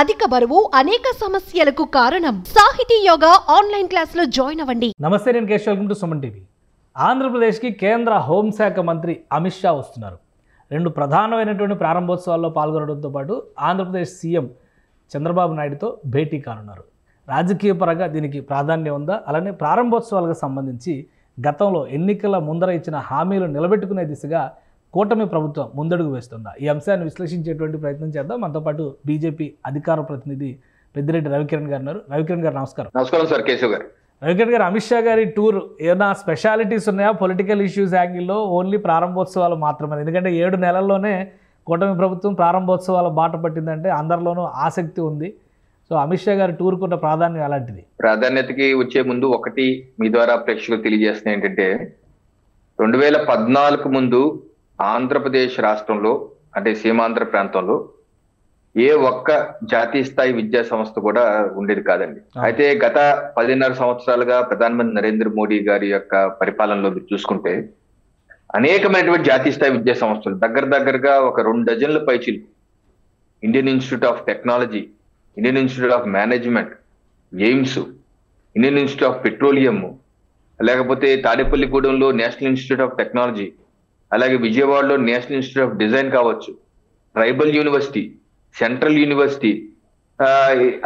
అధిక బరువు అనేక సమస్యలకు కారణం. సాహితీ యోగా ఆన్లైన్ క్లాసులో జాయిన్ అవ్వండి. నమస్తే, నేను Keshav. Welcome to Suman TV. ఆంధ్రప్రదేశ్కి కేంద్ర హోంశాఖ మంత్రి అమిత్ షా వస్తున్నారు. రెండు ప్రధానమైనటువంటి ప్రారంభోత్సవాల్లో పాల్గొనడంతో పాటు ఆంధ్రప్రదేశ్ సీఎం చంద్రబాబు నాయుడుతో భేటీ కానున్నారు. రాజకీయ పరంగా దీనికి ప్రాధాన్యం ఉందా? అలానే ప్రారంభోత్సవాలకు సంబంధించి గతంలో ఎన్నికల ముందర ఇచ్చిన హామీలు నిలబెట్టుకునే దిశగా కూటమి ప్రభుత్వం ముందడుగు వేస్తుందా? ఈ అంశాన్ని విశ్లేషించేటువంటి ప్రయత్నం చేద్దాం. మనతో పాటు బీజేపీ అధికార ప్రతినిధి పెద్దిరెడ్డి రవికిరణ్ గారు ఉన్నారు. రవికిరణ్ గారు నమస్కారం. నమస్కారం సార్ కేశవ్ గారు. రవికిరణ్ గారు, అమిత్ షా గారి టూర్ ఏమైనా స్పెషాలిటీస్ ఉన్నాయా? పొలిటికల్ ఇష్యూస్ యాంగిల్లో ఓన్లీ ప్రారంభోత్సవాలు మాత్రమే? ఎందుకంటే 7 నెలల్లోనే కూటమి ప్రభుత్వం ప్రారంభోత్సవాల బాట పట్టిందంటే అందరిలోనూ ఆసక్తి ఉంది. సో అమిత్ షా గారి టూర్కు ఉన్న ప్రాధాన్యం అలాంటిది. ప్రాధాన్యతకి వచ్చే ముందు ఒకటి మీ ద్వారా ప్రేక్షకులు తెలియజేస్తున్నా ఏంటంటే 2014 ముందు ఆంధ్రప్రదేశ్ రాష్ట్రంలో అంటే సీమాంధ్ర ప్రాంతంలో ఏ ఒక్క జాతీయ స్థాయి విద్యా సంస్థ కూడా ఉండేది కాదండి. అయితే గత 10.5 సంవత్సరాలుగా ప్రధానమంత్రి నరేంద్ర మోడీ గారి యొక్క పరిపాలనలో మీరు చూసుకుంటే అనేకమైనటువంటి జాతీయ స్థాయి విద్యా సంస్థలు దగ్గరగా ఒక 2 డజన్ల పైచిలు Indian Institute of Technology, Indian Institute of Management, AIIMS, Indian Institute of Petroleum, లేకపోతే తాడేపల్లిగూడెంలో నేషనల్ ఇన్స్టిట్యూట్ ఆఫ్ టెక్నాలజీ, అలాగే విజయవాడలో నేషనల్ ఇన్స్టిట్యూట్ ఆఫ్ డిజైన్ కావచ్చు, ట్రైబల్ యూనివర్సిటీ, సెంట్రల్ యూనివర్సిటీ,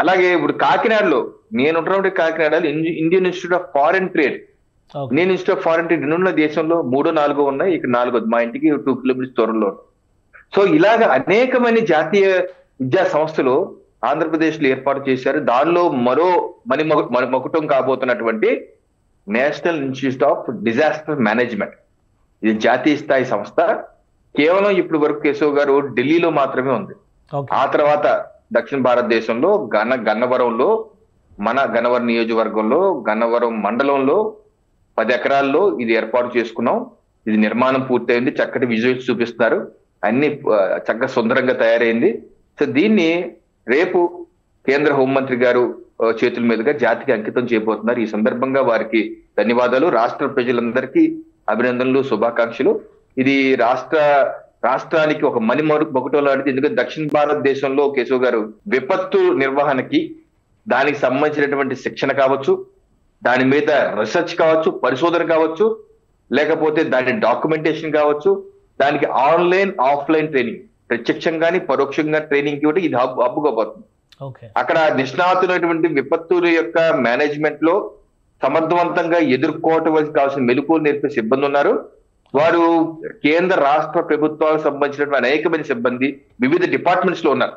అలాగే ఇప్పుడు కాకినాడలో నేను కాకినాడలో Indian Institute of Foreign Trade, Indian Institute of Foreign Trade ఉన్న దేశంలో 3-4 ఉన్నాయి. ఇక్కడ 4 మా ఇంటికి 2 కిలోమీటర్స్ దూరంలో. సో ఇలాగ అనేకమైన జాతీయ విద్యా సంస్థలు ఆంధ్రప్రదేశ్ లో ఏర్పాటు చేశారు. దానిలో మరో మకుటం కాబోతున్నటువంటి National Institute of Disaster Management, ఇది జాతీయ స్థాయి సంస్థ. కేవలం ఇప్పుడు వరకు కేశవ్ గారు ఢిల్లీలో మాత్రమే ఉంది. ఆ తర్వాత దక్షిణ భారతదేశంలో గన్నవరంలో, మన గన్నవరం నియోజకవర్గంలో, గన్నవరం మండలంలో 10 ఎకరాల్లో ఇది ఏర్పాటు చేసుకున్నాం. ఇది నిర్మాణం పూర్తయింది. చక్కటి విజువల్స్ చూపిస్తున్నారు. అన్ని చక్కగా సుందరంగా తయారైంది. సో దీన్ని రేపు కేంద్ర హోంమంత్రి గారు చేతుల మీదుగా జాతికి అంకితం చేయబోతున్నారు. ఈ సందర్భంగా వారికి ధన్యవాదాలు. రాష్ట్ర ప్రజలందరికీ అభినందనలు, శుభాకాంక్షలు. ఇది రాష్ట్రానికి ఒక మకుటం లాంటిది. ఎందుకంటే దక్షిణ భారతదేశంలో కేశవ్ గారు విపత్తు నిర్వహణకి దానికి సంబంధించినటువంటి శిక్షణ కావచ్చు, దాని మీద రీసెర్చ్ కావచ్చు, పరిశోధన కావచ్చు, లేకపోతే దాని డాక్యుమెంటేషన్ కావచ్చు, దానికి ఆన్లైన్ ఆఫ్లైన్ ట్రైనింగ్, ప్రత్యక్షంగాని పరోక్షంగా ట్రైనింగ్ ఇవ్వడం ఇది హబ్బుగా పోతుంది. అక్కడ నిష్ణాతులైనటువంటి విపత్తుల యొక్క మేనేజ్మెంట్ లో సమర్థవంతంగా ఎదుర్కోవటం కావాల్సిన మెలకువలు నేర్పే సిబ్బంది ఉన్నారు. వారు కేంద్ర రాష్ట్ర ప్రభుత్వాలకు సంబంధించినటువంటి అనేకమైన సిబ్బంది వివిధ డిపార్ట్మెంట్స్ లో ఉన్నారు.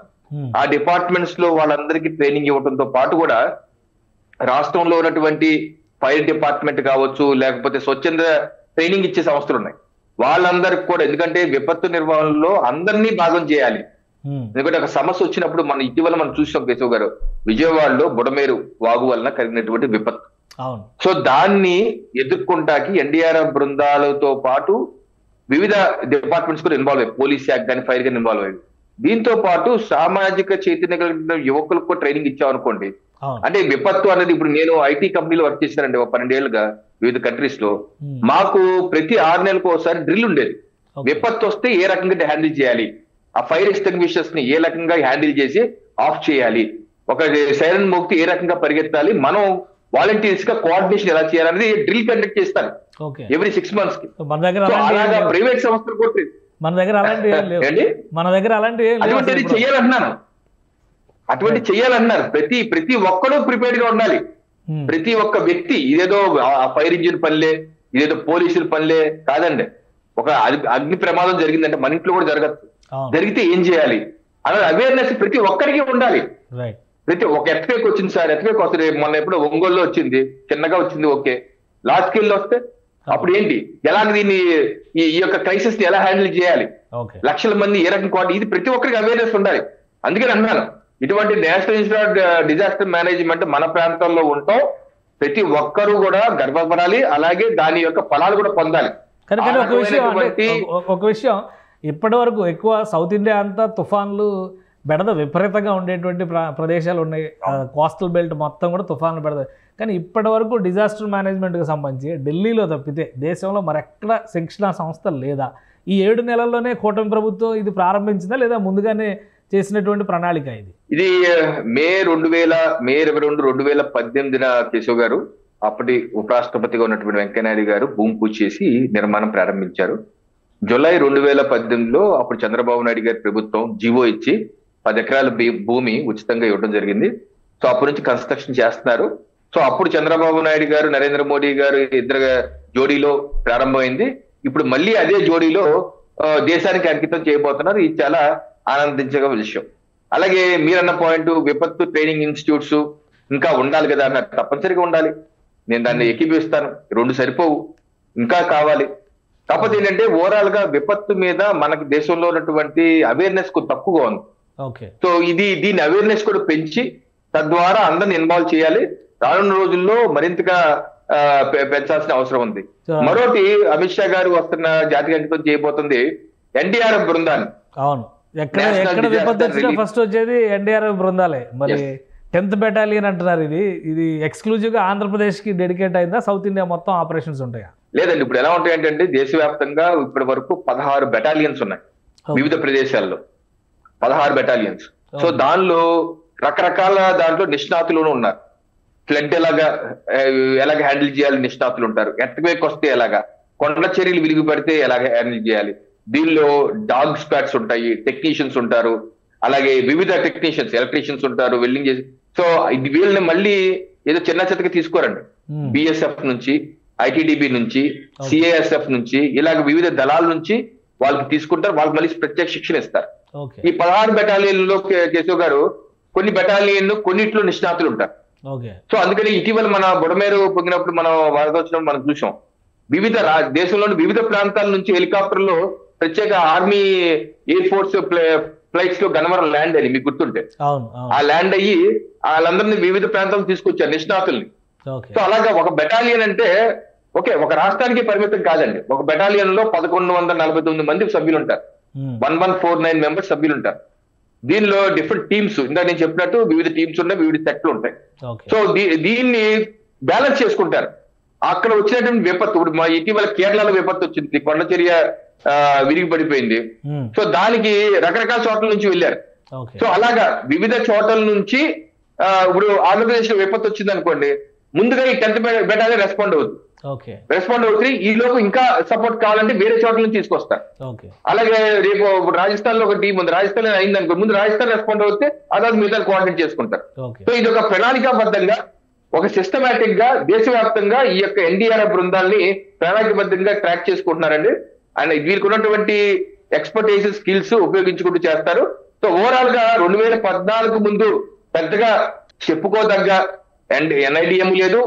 ఆ డిపార్ట్మెంట్స్ లో వాళ్ళందరికీ ట్రైనింగ్ ఇవ్వడంతో పాటు కూడా రాష్ట్రంలో ఉన్నటువంటి ఫైర్ డిపార్ట్మెంట్ కావచ్చు, లేకపోతే స్వచ్ఛంద ట్రైనింగ్ ఇచ్చే సంస్థలు ఉన్నాయి. వాళ్ళందరికి కూడా, ఎందుకంటే విపత్తు నిర్వహణలో అందరినీ భాగం చేయాలి. ఎందుకంటే ఒక సమస్య వచ్చినప్పుడు ఇటీవల మనం చూసాం కేశవ్ గారు, విజయవాడలో బుడమేరు వాగు వలన కలిగినటువంటి విపత్తు. సో దాన్ని ఎదుర్కొంటాకి ఎన్డీఆర్ఎఫ్ బృందాలతో పాటు వివిధ డిపార్ట్మెంట్స్ కూడా ఇన్వాల్వ్ అయ్యాయి. పోలీస్ శాఖ కానీ, ఫైర్ కానీ ఇన్వాల్వ్ అయ్యాయి. దీంతో పాటు సామాజిక చైతన్య కలిగిన యువకులకు కూడా ట్రైనింగ్ ఇచ్చాం అనుకోండి. అంటే విపత్తు అనేది, ఇప్పుడు నేను ఐటీ కంపెనీలో వర్క్ చేశానండి 12 ఏళ్ళుగా వివిధ కంట్రీస్ లో. మాకు ప్రతి 6 నెలలకు ఒకసారి డ్రిల్ ఉండేది. విపత్తు వస్తే ఏ రకంగా హ్యాండిల్ చేయాలి, ఆ ఫైర్ ఎక్స్టింగ్విషర్స్ ని ఏ రకంగా హ్యాండిల్ చేసి ఆఫ్ చేయాలి, ఒక సైరన్ మోగితే ఏ రకంగా పరిగెత్తాలి, మనం వాలంటీర్స్ గా కోఆర్డినేషన్ ఎలా చేయాలనేది డ్రిల్ కండక్ట్ చేస్తారు ఎవ్రీ 6 months కి. ప్రైవేట్ సంస్థలు కూడా మన దగ్గర అటువంటి చేయాలన్నారు. ప్రతి ఒక్కరూ ప్రిపేర్డ్ గా ఉండాలి. ప్రతి ఒక్క వ్యక్తి ఇదేదో ఫైర్ ఇంజిన్ పనిలే, ఇదేదో పోలీసుల పనిలే కాదండి. ఒక అగ్ని ప్రమాదం జరిగిందంటే మన ఇంట్లో కూడా జరగచ్చు. జరిగితే ఏం చేయాలి అనే అవేర్నెస్ ప్రతి ఒక్కరికి ఉండాలి. ప్రతి ఒక ఎర్త్క్వేక్ వచ్చింది సార్, ఎర్త్క్వేక్ వస్తుంది. మొన్న ఎప్పుడు ఒంగోలులో వచ్చింది, చిన్నగా వచ్చింది, ఓకే. లార్జ్ స్కేల్ లో వస్తే అప్పుడు ఏంటి, ఎలాగ దీన్ని ఈ యొక్క క్రైసిస్ ని ఎలా హ్యాండిల్ చేయాలి, లక్షల మంది ఏ రకంగా, ఇది ప్రతి ఒక్కరికి అవేర్నెస్ ఉండాలి. అందుకని అన్నాను, ఇటువంటి national Institute of Disaster management మన ప్రాంతంలో ఉంటాం. ప్రతి ఒక్కరూ కూడా గర్వపడాలి, అలాగే దాని యొక్క ఫలాలు కూడా పొందాలి. ఒక విషయం, ఇప్పటి వరకు ఎక్కువ సౌత్ ఇండియా అంతా తుఫాన్లు బెడద విపరీతంగా ఉండేటువంటి ప్రదేశాలు ఉన్నాయి. కోస్టల్ బెల్ట్ మొత్తం కూడా తుఫాన్లు బెడద. కానీ ఇప్పటి వరకు డిజాస్టర్ మేనేజ్మెంట్కి సంబంధించి ఢిల్లీలో తప్పితే దేశంలో మరెక్కడ శిక్షణ సంస్థ లేదా? ఈ 7 నెలల్లోనే కూటమి ప్రభుత్వం ఇది ప్రారంభించిందా, లేదా ముందుగానే చేసినటువంటి ప్రణాళిక ఇది. ఇది మే 22 కేశవ్ గారు అప్పటి ఉపరాష్ట్రపతిగా ఉన్నటువంటి వెంకయ్యనాయుడు గారు భూమి పూజ చేసి నిర్మాణం ప్రారంభించారు. జూలై 2018లో అప్పుడు చంద్రబాబు నాయుడు గారి ప్రభుత్వం జీవో ఇచ్చి 10 ఎకరాల భూమి ఉచితంగా ఇవ్వడం జరిగింది. సో అప్పటి నుంచి కన్స్ట్రక్షన్ చేస్తున్నారు. సో అప్పుడు చంద్రబాబు నాయుడు గారు నరేంద్ర మోడీ గారు ఇద్దరు జోడీలో ప్రారంభమైంది. ఇప్పుడు మళ్ళీ అదే జోడీలో దేశానికి అంకితం చేయబోతున్నారు. ఇది చాలా ఆనందించగల విషయం. అలాగే మీరన్న పాయింట్ విపత్తు ట్రైనింగ్ ఇన్స్టిట్యూట్స్ ఇంకా ఉండాలి కదా అన్నారు. తప్పనిసరిగా ఉండాలి, నేను దాన్ని ఏకీభవిస్తాను. 2 సరిపోవు, ఇంకా కావాలి. కాకపోతే ఏంటంటే ఓవరాల్ గా విపత్తు మీద మనకి దేశంలో ఉన్నటువంటి అవేర్నెస్ తక్కువగా ఉంది. సో దీని అవేర్నెస్ కూడా పెంచి తద్వారా అందరిని ఇన్వాల్వ్ చేయాలి. రానున్న రోజుల్లో మరింతగా పెంచాల్సిన అవసరం ఉంది. మరోటి అమిత్ షా గారు వస్తున్న జాతికి అంకితం చేయబోతుంది ఎన్డీఆర్ఎఫ్ బృందాన్ని. అవును, ఎక్కడ విపత్తు వచ్చినా ఫస్ట్ వచ్చేది ఎన్డీఆర్ఎఫ్ బృందాలే. మరి 10th బెటాలియన్ అంటున్నారు. ఇది ఎక్స్క్లూజివ్ గా ఆంధ్రప్రదేశ్ కి డెడికేట్ అయిందా? సౌత్ ఇండియా మొత్తం ఆపరేషన్స్ ఉంటాయా? లేదండి, ఇప్పుడు ఎలా ఉంటాయంటే దేశవ్యాప్తంగా ఇప్పటి వరకు 16 బెటాలియన్స్ ఉన్నాయి వివిధ ప్రదేశాల్లో. 16 బెటాలియన్స్. సో దానిలో రకరకాల దాంట్లో నిష్ణాతులు ఉన్నారు. ఫ్లడ్ ఎలాగా హ్యాండిల్ చేయాలి నిష్ణాతులు ఉంటారు. ఎర్త్క్వేక్ వస్తే ఎలాగా, కొండ చర్యలు విరిగి పడితే ఎలాగ హ్యాండిల్ చేయాలి. దీనిలో డాగ్ స్క్వాడ్స్ ఉంటాయి, టెక్నీషియన్స్ ఉంటారు. అలాగే వివిధ టెక్నీషియన్స్, ఎలక్ట్రీషియన్స్ ఉంటారు వెల్డింగ్ చేసి. సో వీళ్ళని మళ్ళీ ఏదో చిన్న చిత్తగా తీసుకోరండి. బిఎస్ఎఫ్ నుంచి, ఐటీడీబీ నుంచి, సిఐఎస్ఎఫ్ నుంచి, ఇలాగ వివిధ దళాల నుంచి వాళ్ళకి తీసుకుంటారు. వాళ్ళకి మళ్ళీ ప్రత్యేక శిక్షణ ఇస్తారు. ఈ 16 బెటాలియన్లో కేశవ్ గారు కొన్ని బెటాలియన్లు కొన్నిట్లో నిష్ణాతులు ఉంటారు. సో అందుకని ఇటీవల మన బుడమేరు పొంగినప్పుడు మనం వరద వచ్చినప్పుడు మనం చూసాం. వివిధ దేశంలోని వివిధ ప్రాంతాల నుంచి హెలికాప్టర్లో ప్రత్యేక ఆర్మీ ఎయిర్ ఫోర్స్ ఫ్లైట్స్ లో గన్నవరం ల్యాండ్ అయ్యి మీకు గుర్తుంటే ఆ ల్యాండ్ అయ్యి వాళ్ళందరినీ వివిధ ప్రాంతాలకు తీసుకొచ్చారు నిష్ణాతుల్ని. సో అలాగా ఒక బెటాలియన్ అంటే ఒక రాష్ట్రానికి పరిమితం కాదండి. ఒక బెటాలియన్ లో 1149 మంది సభ్యులు ఉంటారు. 1149 మెంబర్స్ సభ్యులు ఉంటారు. దీనిలో డిఫరెంట్ టీమ్స్, ఇందాక నేను చెప్పినట్టు వివిధ టీమ్స్ ఉన్నాయి, వివిధ సెట్లు ఉంటాయి. సో దీన్ని బ్యాలెన్స్ చేసుకుంటారు. అక్కడ వచ్చినటువంటి విపత్తు, ఇప్పుడు మా ఇటీవల కేరళలో విపత్తు వచ్చింది, కొండచర్య విరిగి పడిపోయింది. సో దానికి రకరకాల చోట్ల నుంచి వెళ్ళారు. సో అలాగా వివిధ చోట్ల నుంచి ఇప్పుడు ఆంధ్రప్రదేశ్ లో విపత్తు వచ్చింది అనుకోండి, ముందుగా ఈ 10th బెటాలియన్ రెస్పాండ్ అవుతుంది. ఈ లోపు ఇంకా సపోర్ట్ కావాలంటే వేరే చోట్ల నుంచి తీసుకొస్తారు. అలాగే రేపు రాజస్థాన్ లో ఒక టీం ఉంది, రాజస్థాన్ అయింది అనుకో, ముందు రాజస్థాన్ రెస్పాండ్ అవుతే అదే మిగతా కోఆర్డినేట్ చేసుకుంటారు. సో ఇది ఒక ప్రణాళికాబద్ధంగా, ఒక సిస్టమేటిక్ గా దేశవ్యాప్తంగా ఈ యొక్క ఎన్డీఆర్ఎఫ్ బృందాల్ని ప్రణాళికాబద్ధంగా ట్రాక్ చేసుకుంటున్నారండి. అండ్ వీరికి ఉన్నటువంటి ఎక్స్పర్టైజ్ స్కిల్స్ ఉపయోగించుకుంటూ చేస్తారు. సో ఓవరాల్ గా 2014 ముందు పెద్దగా చెప్పుకోదగ్గ ఎన్ఐడిఎం లేదు,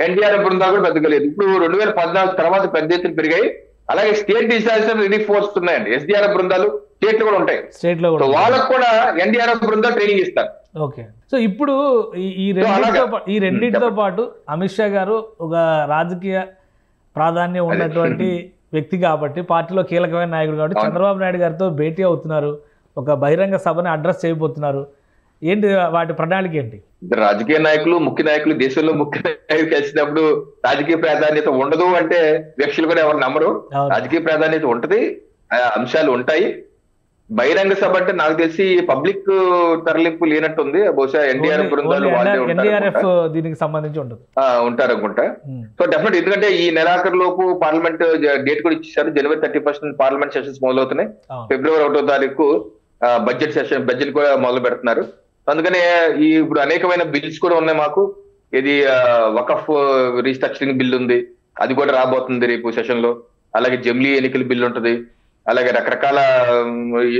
ఎన్డీఆర్ఎఫ్ బృందాలు కూడా పెద్దగా లేదు. ఇప్పుడు 2014 తర్వాత పెద్ద ఎత్తున పెరిగాయి. అలాగే స్టేట్ డిజాస్టర్ రిలీఫ్ ఫోర్స్ ఉన్నాయండి, ఎస్డీఆర్ఎఫ్ బృందాలు స్టేట్ లో కూడా ఉంటాయి. వాళ్ళకు కూడా ఎన్డీఆర్ఎఫ్ బృందాలు ట్రైనింగ్ ఇస్తారు. సో ఇప్పుడు ఈ రెండింటితో పాటు అమిత్ షా గారు ఒక రాజకీయ ప్రాధాన్యం ఉన్నటువంటి వ్యక్తి కాబట్టి, పార్టీలో కీలకమైన నాయకుడు కాబట్టి చంద్రబాబు నాయుడు గారితో భేటీ అవుతున్నారు, ఒక బహిరంగ సభని అడ్రస్ చేయబోతున్నారు. ఏంటి వాటి ప్రణాళిక ఏంటి? రాజకీయ నాయకులు, ముఖ్య నాయకులు, దేశంలో ముఖ్య నాయకులు కలిసినప్పుడు రాజకీయ ప్రాధాన్యత ఉండదు అంటే వ్యక్తులు కూడా ఎవరు నమ్మరు. రాజకీయ ప్రాధాన్యత ఉంటది, అంశాలు ఉంటాయి. బహిరంగ సభ అంటే నాకు తెలిసి పబ్లిక్ తరలింపు లేనట్టుంది. బహుశా ఎన్డీఆర్ఎఫ్ బృందాలు దీనికి సంబంధించి ఉంటారు అనుకుంటా. సో డెఫినెట్, ఎందుకంటే ఈ నెలాఖరు లోపు పార్లమెంట్ డేట్ కూడా ఇచ్చేసారు. జనవరి 31 పార్లమెంట్ సెషన్స్ మొదలవుతున్నాయి. ఫిబ్రవరి 1వ తారీఖు బడ్జెట్ కూడా మొదలు పెడుతున్నారు. అందుకనే ఇప్పుడు అనేకమైన బిల్స్ కూడా ఉన్నాయి మాకు. ఇది వకఫ్ రీస్ట్రక్చరింగ్ బిల్ ఉంది, అది కూడా రాబోతుంది రేపు సెషన్ లో. అలాగే జమిలీ ఎన్నికల బిల్ ఉంటుంది. అలాగే రకరకాల,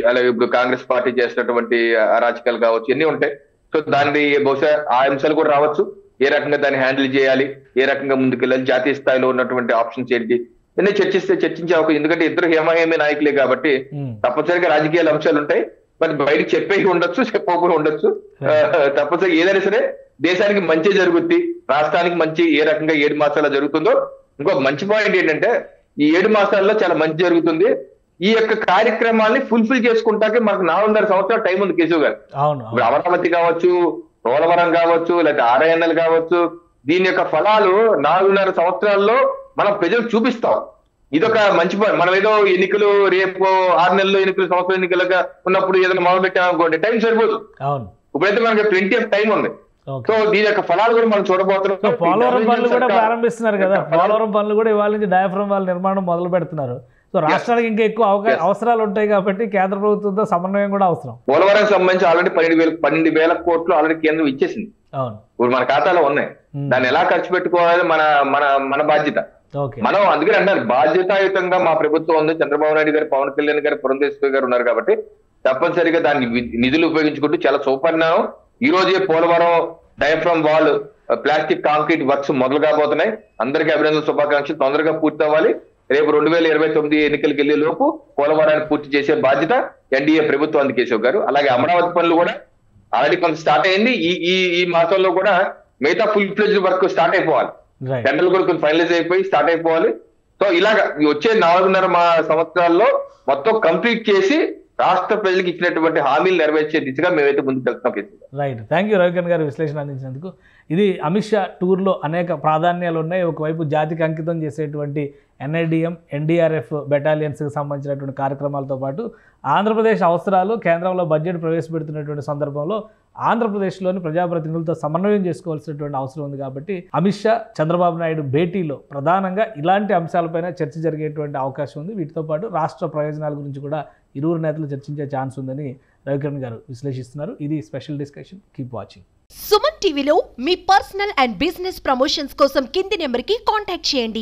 అలాగే ఇప్పుడు కాంగ్రెస్ పార్టీ చేసినటువంటి అరాచకాలు కావచ్చు, ఇవన్నీ ఉంటాయి. సో దాన్ని బహుశా ఆ అంశాలు కూడా రావచ్చు. ఏ రకంగా దాన్ని హ్యాండిల్ చేయాలి, ఏ రకంగా ముందుకెళ్ళాలి, జాతీయ స్థాయిలో ఉన్నటువంటి ఆప్షన్స్ ఏంటి, ఇవన్నీ చర్చించే అవకాశం. ఎందుకంటే ఇద్దరు హేమాహేమి నాయకులే కాబట్టి తప్పనిసరిగా రాజకీయాల అంశాలు ఉంటాయి. మరి బయటకు చెప్పేసి ఉండొచ్చు, చెప్పకుండా ఉండొచ్చు. తప్పనిసరిగా ఏదైనా సరే దేశానికి మంచి జరుగుద్ది, రాష్ట్రానికి మంచి ఏ రకంగా 7 మాసాల్లో జరుగుతుందో. ఇంకో మంచి పాయింట్ ఏంటంటే ఈ 7 మాసాల్లో చాలా మంచి జరుగుతుంది. ఈ యొక్క కార్యక్రమాల్ని ఫుల్ఫిల్ చేసుకుంటాకే మనకు 4.5 సంవత్సరాల టైం ఉంది కేశవ్ గారు. ఇప్పుడు అమరావతి కావచ్చు, పోలవరం కావచ్చు, లేకపోతే ఆర్ఐఎన్ఎల్ కావచ్చు, దీని యొక్క ఫలాలు 4.5 సంవత్సరాల్లో మనం ప్రజలకు చూపిస్తాం. ఇదొక మంచి పని. మనం ఏదో ఎన్నికలు రేపు 6 నెలలు ఎన్నికలు, సంవత్సరం ఎన్నికలుగా ఉన్నప్పుడు ఏదైనా మొదలు పెట్టామనుకోండి, టైం సరిపోదు. అవును, ఇప్పుడైతే మనకి ప్lenty ఆఫ్ టైం ఉంది. ఓకే. సో దీని యొక్క ఫలాలు కూడా మనం సో చూడబోతున్నాం. పోలవరం పనులు కూడా ప్రారంభిస్తున్నారు కదా, పోలవరం పనులు కూడా ఇవాళ నుంచి డయాఫ్రమ్ వాళ్ళ నిర్మాణం మొదలు పెడుతున్నారు. సో రాష్ట్రానికి ఇంకా ఎక్కువ అవసరాలు ఉంటాయి కాబట్టి కేంద్ర ప్రభుత్వంతో సమన్వయం కూడా అవసరం. పోలవరం సంబంధించి ఆల్రెడీ 12,000 కోట్లు ఆల్రెడీ కేంద్రం ఇచ్చేసింది. అవును, ఇప్పుడు మన ఖాతాలో ఉన్నాయి. దాన్ని ఎలా ఖర్చు పెట్టుకోవాలి మన మన మన బాధ్యత. ఓకే. మనం అందుకని అంటారు, బాధ్యతాయుతంగా మా ప్రభుత్వం ఉంది. చంద్రబాబు నాయుడు గారు, పవన్ కళ్యాణ్ గారు, పురంధేశ్వరి గారు ఉన్నారు కాబట్టి తప్పనిసరిగా దాన్ని నిధులు ఉపయోగించుకుంటూ చాలా సుపరిణామం. ఈ రోజే Polavaram diaphragm wall, plastic concrete works మొదలు కాబోతున్నాయి. అందరికీ అభినందన, శుభాకాంక్షలు. తొందరగా పూర్తి అవ్వాలి. రేపు 2029 ఎన్నికలకు వెళ్లే లోపు పోలవరాన్ని పూర్తి చేసే బాధ్యత ఎన్డీఏ ప్రభుత్వానికి కేశవ్ గారు. అలాగే అమరావతి పనులు కూడా ఆల్రెడీ కొంత స్టార్ట్ అయింది. ఈ మాసంలో కూడా మిగతా ఫుల్ ఫ్లెడ్జ్డ్ వర్క్ స్టార్ట్ అయిపోవాలి. రైట్. టెండర్లు కూడా కొంచెం ఫైనలైజ్ అయిపోయి స్టార్ట్ అయిపోవాలి. సో ఇలాగా వచ్చే 4.5 సంవత్సరాల్లో మొత్తం కంప్లీట్ చేసి రాష్ట్ర ప్రజలకు ఇచ్చినటువంటి హామీలు నెరవేర్చే దిశగా మేమైతే ముందుకు వెళ్తున్నాం. రైట్, థ్యాంక్ యూ రవికిరణ్ గారు విశ్లేషణ అందించినందుకు. ఇది అమిత్ షా టూర్లో అనేక ప్రాధాన్యాలు ఉన్నాయి. ఒకవైపు జాతికి అంకితం చేసేటువంటి NIDM, NDRF బెటాలియన్స్కి సంబంధించినటువంటి కార్యక్రమాలతో పాటు ఆంధ్రప్రదేశ్ అవసరాలు, కేంద్రంలో బడ్జెట్ ప్రవేశపెడుతున్నటువంటి సందర్భంలో ఆంధ్రప్రదేశ్లోని ప్రజాప్రతినిధులతో సమన్వయం చేసుకోవాల్సినటువంటి అవసరం ఉంది. కాబట్టి అమిత్ షా, చంద్రబాబు నాయుడు భేటీలో ప్రధానంగా ఇలాంటి అంశాలపైన చర్చ జరిగేటువంటి అవకాశం ఉంది. వీటితో పాటు రాష్ట్ర ప్రయోజనాల గురించి కూడా ఇరువురు నేతలు చర్చించే ఛాన్స్ ఉందని రవికిరణ్ గారు విశ్లేషిస్తున్నారు. ఇది special discussion. Keep watching. Suman టీవీలో మీ పర్సనల్ అండ్ బిజినెస్ ప్రమోషన్స్ కోసం కింది నెంబర్కి కాంటాక్ట్ చేయండి.